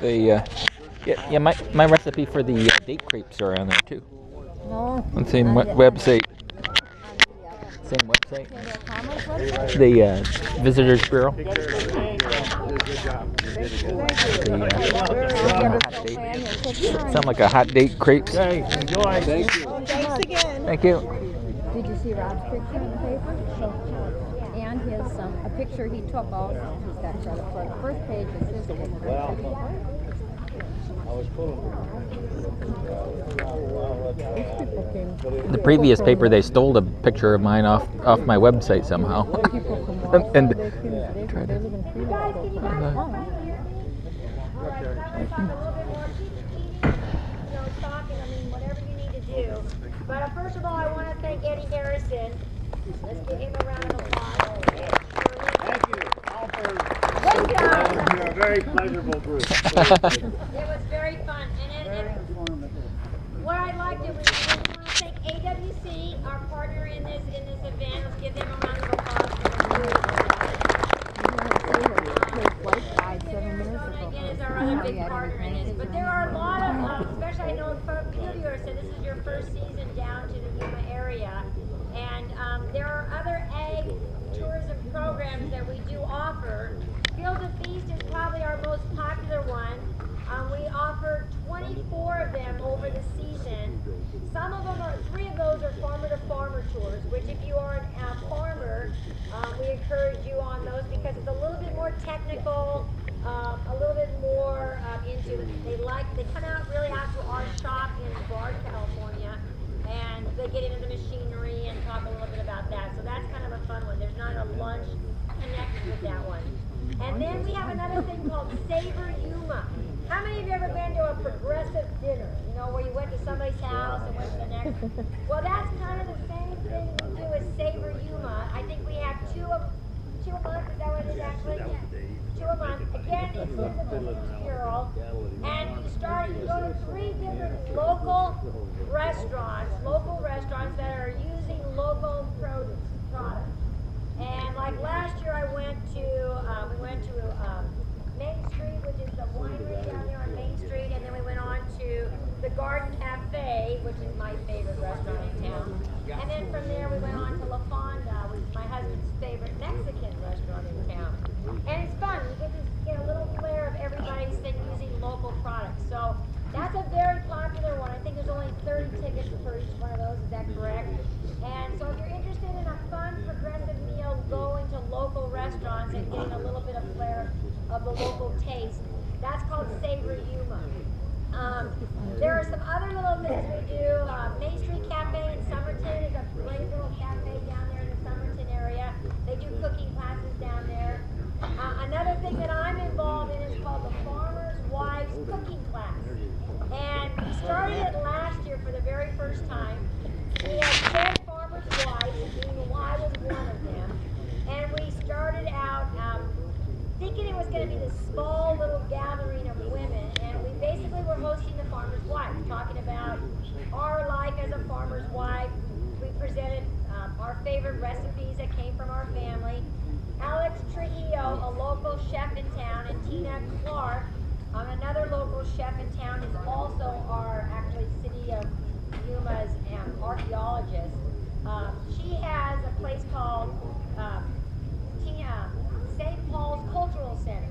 Yeah, my recipe for the date crepes are on there too. No. On the same website. Same website. The Visitors Bureau. Sound like a hot date crepes. Hey, enjoy. Thank you. Thanks again. Thank you. Did you see Rob's picture in the paper? And his a picture he took also. He's got credit for the first page is his picture. I was pulling. The previous paper, they stole a picture of mine off my website somehow. and tried to. But first of all, I want to thank Eddie Harrison. Let's give him a round of applause. Thank you all for Good job. you're a very pleasurable group. It was very fun. And what I liked it was we want to thank AWC, our partner in this event. Let's give them a round of applause. Again, is our other big partner in this. But there are a lot of, especially I know a few of you are saying this is your first season down to the Yuma area. And there are other ag tourism programs that we do offer. Field of Feast is probably our most popular one. We offer 24 of them over the season. Some of them are, 3 of those are farmer-to-farmer tours, which if you are a farmer, we encourage you on those because it's a little bit more technical, a little bit more into it. They come out really out to our shop in Bard, California, and they get into the machinery and talk a little bit about that. So that's kind of a fun one. There's not a lunch connected with that one. And then we have another thing called Savor Yuma. How many of you ever been to a progressive dinner? You know, where you went to somebody's house and went to the next? Well, that's kind of the same thing we do as Savor Yuma. I think we have two a month. Is that what it is actually? 2 a month. Again, it's in the Visitors Bureau. And you go to 3 different local restaurants that are using local produce products. And like last year, we went to Main Street, which is the winery down there on Main Street, and then we went on to the Garden Cafe, which is my favorite restaurant in town. And then from there, we went on to La Fonda, which is my husband's favorite Mexican restaurant in town. And it's fun. You get a little flair of everybody's thing using local products. So that's a very popular one. I think there's only 30 tickets for each one of those. Is that correct? And so if you're interested in a fun, progressive meal, going to local restaurants and getting a little bit of flair of the local taste, that's called Savor Yuma. There are some other little things we do. Main Street Cafe in Somerton is a great little cafe down there in the Somerton area. They do cooking classes down there. Another thing that I'm involved in is called the Farmer's Wives Cooking Class. And we started it last year for the very first time. We had 10 farmers' wives, being I was one of them. And we started out thinking it was going to be this small little gathering of women. And we basically were hosting the farmer's wife, talking about our life as a farmer's wife. We presented our favorite recipes that came from our family. Alex Trujillo, a local chef in town, and Tina Clark, another local chef in town, is also our city of Yuma's archaeologist. She has a place called St. Paul's Cultural Center,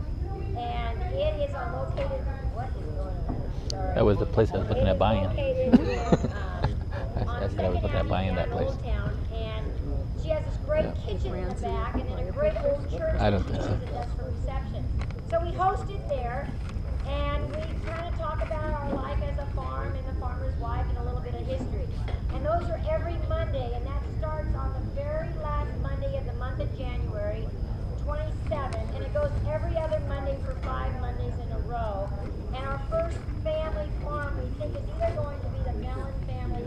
and it is located. What is going on? Sorry. That was the place I was looking at buying. Located in, I said I was looking at buying that place. Town, and she has this great kitchen in the back, and then a great old church I don't think so. that does for reception. So we hosted there, and we kind of talk about our life as a farm and the farmer's wife and a little bit of history. And those are every Monday, and that starts on the very last Monday of the month of January, 27, and it goes every other Monday for 5 Mondays in a row. And our first family farm, we think, is either going to be the Mellon family,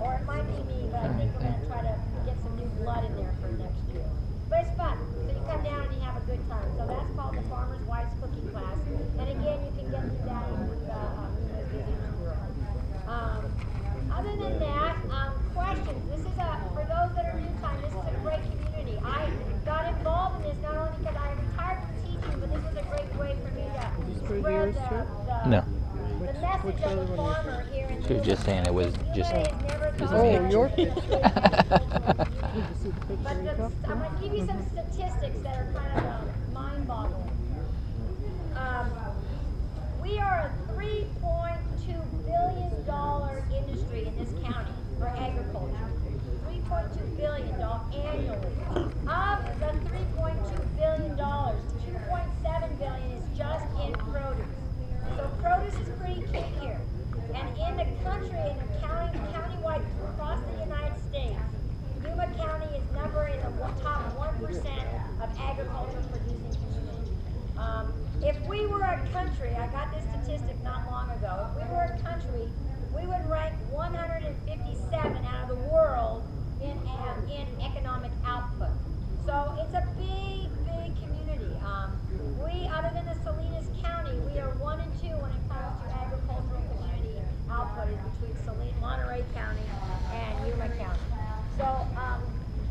or it might be me, but I think we're going to try to get some new blood in there for next year. But it's fun. So you come down and you have a good time. So that's called the Farmer's Wife's Cooking Class. And again, you can get through that in the Visitors Bureau. Other than that, questions. This is for those that are new time, this is a great community. I got involved in this not only because I retired from yours the, too? No. the message of the farmer here in She was just saying it was just. Oh, me. your picture. Did you see the But picture he took? I'm going to give you some statistics that are kind of mind-boggling. We are a $3.2 billion industry in this county for agriculture. $3.2 billion annually. Of the $3.2 billion, $2.7 billion is just in produce. So produce is pretty key here. And in the country, in the county-wide, across the United States, Yuma County is number in the top 1% of agriculture producing communities. If we were a country, I got this statistic not long ago, if we were a country, we would rank 157 out of the world in economic output. So it's a big, big community. We, other than the Salinas County, we are 1 and 2 when it comes to agricultural community output is between Monterey County and Yuma County. So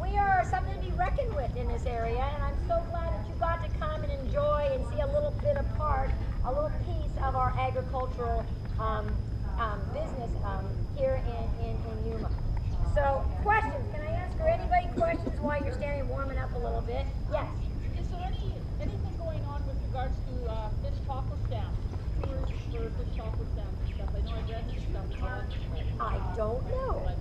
we are something to be reckoned with in this area, and I'm so glad that you got to come and enjoy and see a little bit of a little piece of our agricultural business here in Yuma. So, questions? Can I ask anybody questions while you're standing warming up a little bit? Yes. Is there anything going on with regards to fish taco stamps? Tours for fish taco stamps and stuff? I know I've read some stuff about it. I don't know. But,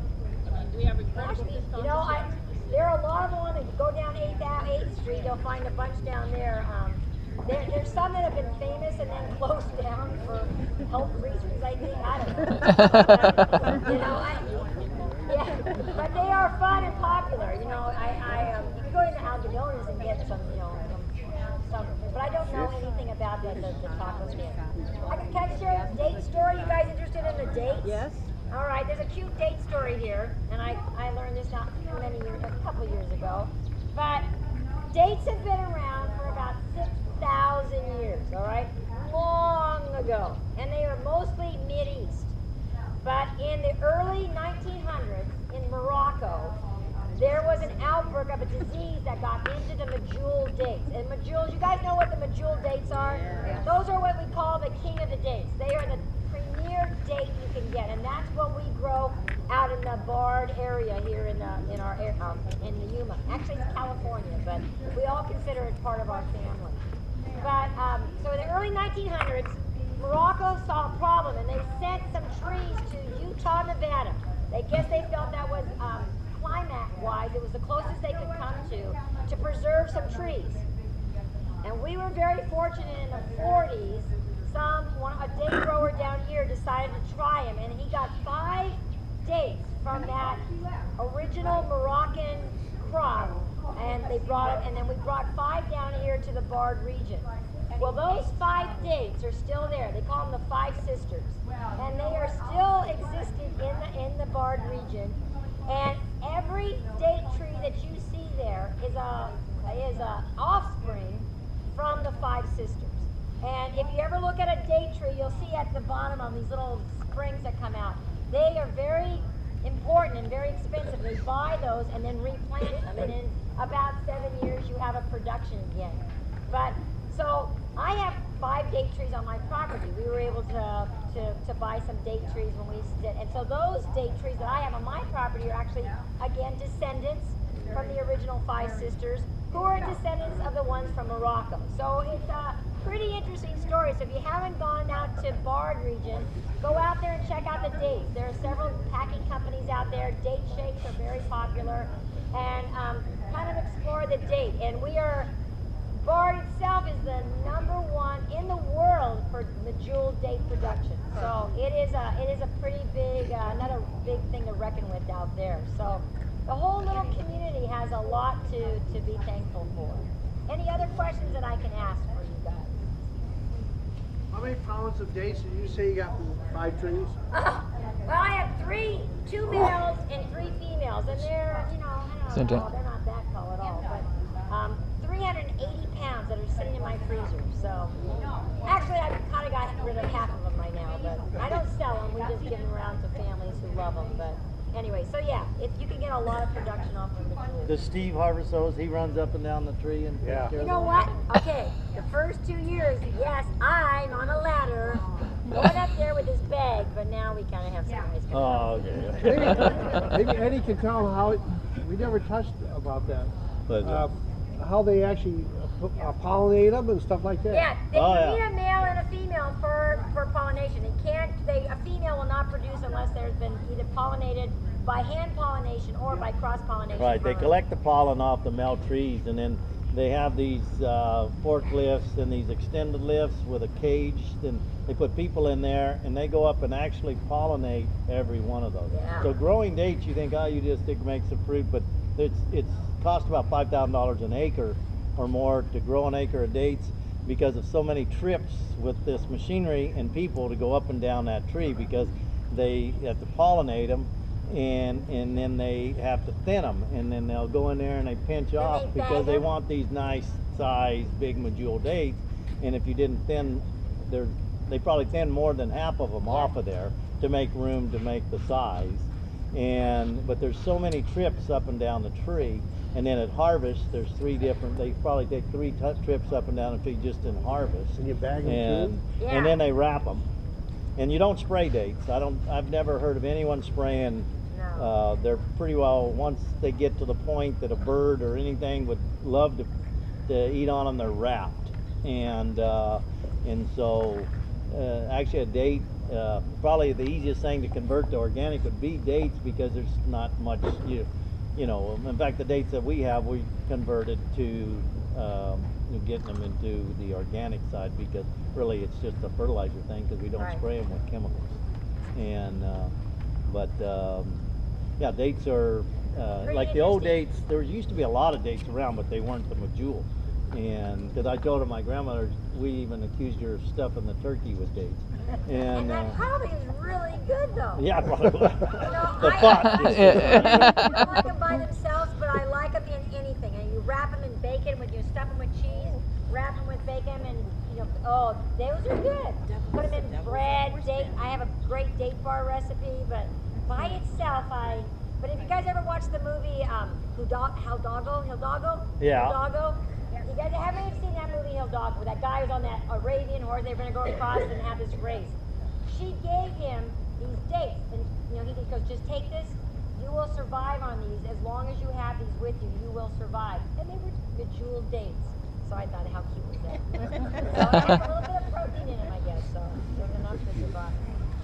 I mean, we have incredible fish taco stamps. There are a lot of them on the, go down 8th Street, you'll find a bunch down there. There's some that have been famous and then closed down for health reasons, I think. I don't know. Yeah, but they are fun and popular. You know, you can go into Algodones and get some, some, but I don't know anything about the taco stand. Can I share a date story? You guys interested in the dates? Yes. All right, there's a cute date story here, and I learned this not many years, a couple years ago. But dates have been around for about 6,000 years. All right, long ago, and they are mostly Mideast. But in the early 1900s in Morocco, there was an outbreak of a disease that got into the medjool dates. And medjools, you guys know what the medjool dates are? Yeah. Those are what we call the king of the dates. They are the premier date you can get, and that's what we grow out in the Bard area here in the Yuma. Actually, it's California, but we all consider it part of our family. But so in the early 1900s, Morocco saw a problem, and they sent some trees to Utah, Nevada. They felt that was climate-wise, it was the closest they could come to preserve some trees. And we were very fortunate in the 40s. A date grower down here decided to try them, and he got 5 dates from that original Moroccan crop, and they brought them, and then we brought 5 down here to the Bard region. Well, those 5 dates are still there. They call them the 5 Sisters, and they are still existing in the Bard region. And every date tree that you see there is a offspring from the 5 Sisters. And if you ever look at a date tree, you'll see at the bottom of these little springs that come out. They are very important and very expensive. They buy those and then replant them, and in about 7 years you have a production again. But so I have 5 date trees on my property. We were able to buy some date trees when we did, and so those date trees that I have on my property are actually again descendants from the original 5 Sisters, who are descendants of the ones from Morocco. So it's a pretty interesting story. So if you haven't gone out to Bard region, go out there and check out the dates. There are several packing companies out there. Date shakes are very popular, and kind of explore the date. And Bard itself is the #1 in the world for medjool date production. So it is a pretty big, another big thing to reckon with out there. So the whole little community has a lot to be thankful for. Any other questions that I can ask for you guys? How many pounds of dates did you say you got from 5 trees? Well, I have 2 males and 3 females, and they're, I don't know, they're not that tall at all, but 380 pounds that are sitting in my freezer. So, actually, I've kind of got rid of half of them right now, but I don't sell them. We just give them around to families who love them. But anyway, so yeah, you can get a lot of production off of the Does Steve harvest those? He runs up and down the tree and takes care of You know them? what? Okay, the first 2 years, yes, I'm on a ladder Going up there with his bag, but now we kind of have some ice cream. Oh, okay. Maybe Eddie can tell them how we never touched about that. But, How they actually pollinate them and stuff like that. Yeah, they Oh, need yeah. a male and a female for pollination. A female will not produce unless there's been either pollinated by hand pollination or by cross pollination. right, they collect the pollen off the male trees, and then they have these forklifts and these extended lifts with a cage. Then they put people in there, and they go up and actually pollinate every one of those. Yeah. So growing dates, you think, oh, you just make some fruit, but it's cost about $5,000 an acre or more to grow an acre of dates because of so many trips with this machinery and people to go up and down that tree, because they have to pollinate them, and then they have to thin them, and then they'll go in there and they pinch off they because bag they 'em? want these nice size big medjool dates, and if you didn't thin, they probably thin more than half of them off of there to make room to make the size. But there's so many trips up and down the tree, and then at harvest there's they probably take 3 trips up and down the tree just in harvest, And you bag them and too? Yeah. and then they wrap them. And you don't spray dates. I've never heard of anyone spraying. No. They're pretty well, once they get to the point that a bird or anything would love to eat on them, they're wrapped. And so actually a date, probably the easiest thing to convert to organic would be dates, because there's not much, you know, in fact the dates that we have, we converted to getting them into the organic side, because really it's just a fertilizer thing, because we don't Right. spray them with chemicals. And yeah, dates are Pretty like the old interesting. dates. There used to be a lot of dates around, but they weren't the medjool. And because I told her, my grandmother, we even accused her of stuffing the turkey with dates. And that probably is really good though. Yeah, probably. You know, The I thought. don't like them by themselves, but I like them in anything. And you wrap them in bacon, when you stuff them with cheese, wrap them with bacon, and oh, those are good. Put them in bread, date. I have a great date bar recipe, but by itself, But if you guys ever watched the movie Hidalgo? Yeah. Hidalgo? You guys haven't seen that movie Hidalgo, where that guy was on that Arabian horse, they were going to go across and have this race. She gave him these dates, and he goes, just take this, you will survive on these. As long as you have these with you, you will survive. And they were bejeweled dates. So I thought, how cute was that? So it had a little bit of protein in them, I guess, so it was enough to survive.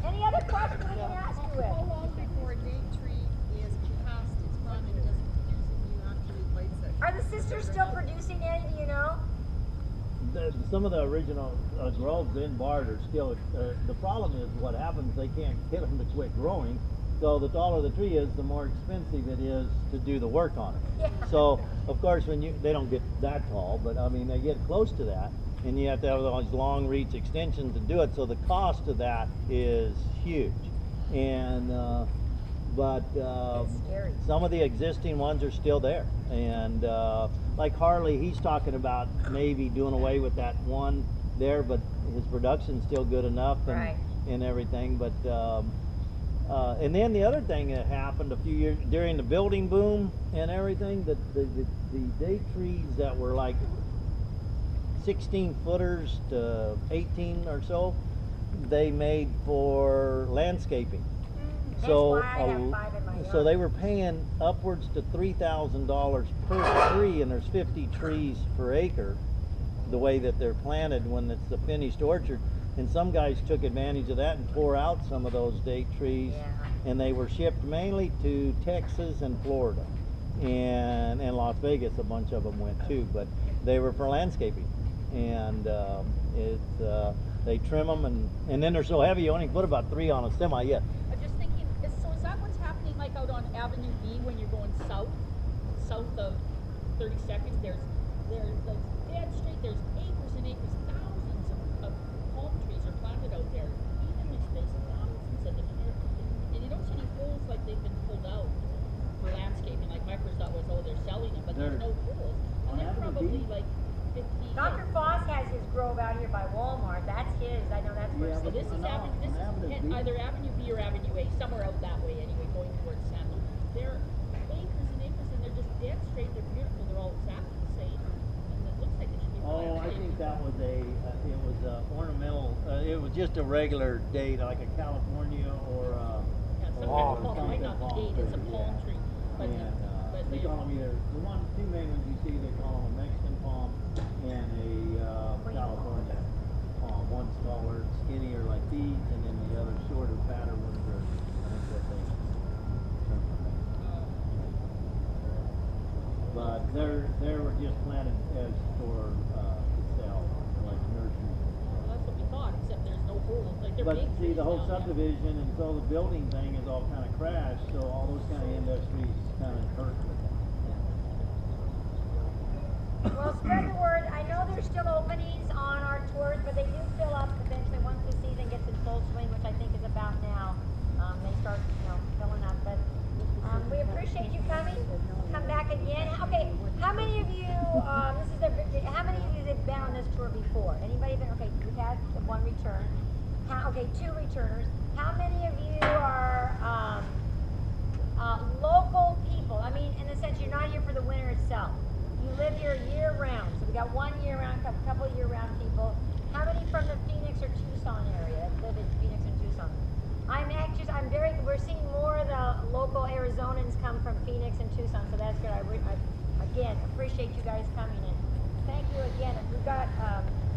Any other questions we can ask you How with? long before a date tree is past its run and doesn't produce and you have to replace it? Are the sisters still producing any, do you know? Some of the original groves in Bard are still, the problem is what happens, they can't get them to quit growing. So the taller the tree is, the more expensive it is to do the work on it. Yeah. So of course they don't get that tall, but I mean they get close to that, and you have to have all these long reach extensions to do it. So the cost of that is huge. And It's scary. some of the existing ones are still there, and like Harley, he's talking about maybe doing away with that one there, but his production's still good enough and, Right. and everything. But and then the other thing that happened a few years during the building boom and everything, the date trees that were like 16 footers to 18 or so, they made for landscaping. That's So, why I have 5 in my yard. so they were paying upwards to $3,000 per tree, and there's 50 trees per acre, the way that they're planted when it's the finished orchard. And some guys took advantage of that and tore out some of those date trees, Yeah. and they were shipped mainly to Texas and Florida, and Las Vegas. A bunch of them went too, but they were for landscaping. And they trim them, and then they're so heavy you only put about 3 on a semi yet. I'm just thinking, is that what's happening like out on Avenue B when you're going south of 32nd? There's like dead straight, there's acres and acres, thousands of palm trees are planted out there, evenly spaced, thousands of them, and you don't see any holes like they've been pulled out for landscaping. Like my first thought was, oh, they're selling them, but there's no holes, and they're probably like 50. Dr. Foss has his grove out here by Walmart. That's his. I know that's where. Yeah, So but this is Avenue B. either Avenue B or Avenue A, somewhere out that way anyway, going towards Sandal. They're acres and acres, and they're just dead straight. They're beautiful. They're all exactly the same, and it looks like they should be. Oh, I think that was it was ornamental. It it was just a regular date, like a California or Yeah, some or people call it, might not be date, it's a palm tree. But, And but they call them either, two main ones you see, they call them a Mexican palm and a California palm. One's taller, skinnier like these, and then the other shorter, fatter ones are, I think what they term them. But they were just planted as for to sell, like nurseries. well, that's what we thought, except there's no holes, like they're But big see, trees the whole now, yeah. subdivision and so the building thing is all kind of crashed, so all those kind of industries kind of hurt with it. Well, spread the word. I know there's still openings on our tours, but they do fill up eventually once the season gets in full swing, which I think is about now. They start, filling up. But we appreciate you coming. Come back again. Okay, how many of you? This is how many of you have been on this tour before? Anybody been? Okay, we've had one return. Two returners. How many of you are local people? I mean, in the sense you're not here for the winter itself. You live here year round. So we got one year round, a couple year round people. How many from the Phoenix or Tucson area that live in Phoenix and Tucson? We're seeing more of the local Arizonans come from Phoenix and Tucson, so that's good. I again appreciate you guys coming in. Thank you again. We've got